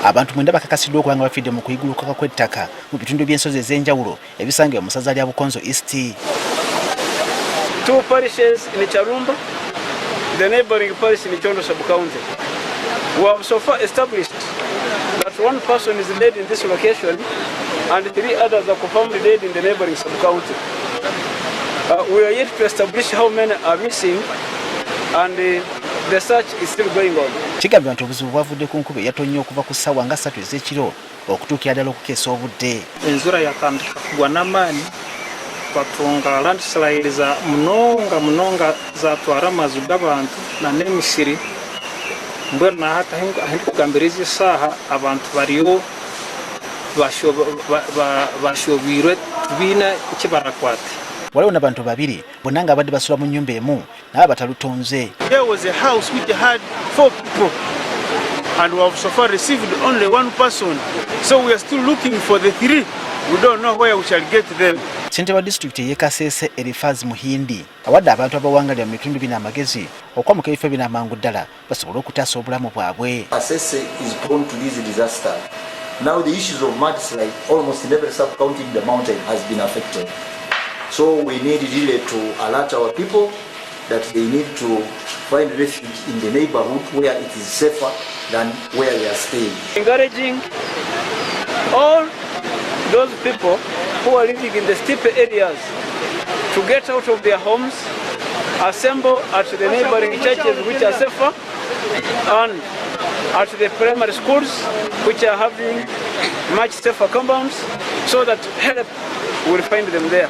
Abantu mwenda bakakasiddwa okuba nga bafiiridde mu kuyigulukuka kw'ettaka mu bitundu by'ensozi ez'enjawulo ebisangibwa mu ssaza lya Bukonzo East. 2 parishes in Charumba, the neighboring parish in Kitundu sub-county. We have so far established that 1 person is dead in this location and 3 others are confirmed dead in the neighboring sub-county. We are yet to establish how many are missing and the search is still going on. Kigambibwa nti obuzibu bwavudde ku nkuba eyatonye okuva ku saawa nga 3 ez'ekiro okutuukira ddala okukeesa obudde. Enzura yatandika kugwa n'amaanyi twatunga landslide za munonga zatwara amazu g'abantu na n'emisiri mbwenu hata ahikugambira ezi saaha abantu bariyo bashobirwe tubiina ekibarakwate. Waliwo n'abantu babiri bonna nga abadde basula mu nnyumba emu naye batalutonze. There was a house which had 4 people and we have so far received only 1 person, so we are still looking for the 3. We don't know where we shall get them. Ssentebe wa disitulikiti ey'Ekasese Elifazi Muhindi awadde abantu abawangaalira mu bitundu bino amagezi okwamuka ebifo bino amangu ddala basobole okutaasa obulamu bwabwe. Kasese is prone to this disaster. Now the issues of mudslide almost in every sub-county in the mountain has been affected. So we need really to alert our people that they need to find refuge in the neighborhood where it is safer than where they are staying. Encouraging all those people who are living in the steep areas to get out of their homes, assemble at the neighboring churches which are safer, and at the primary schools which are having much safer compounds, so that help will find them there.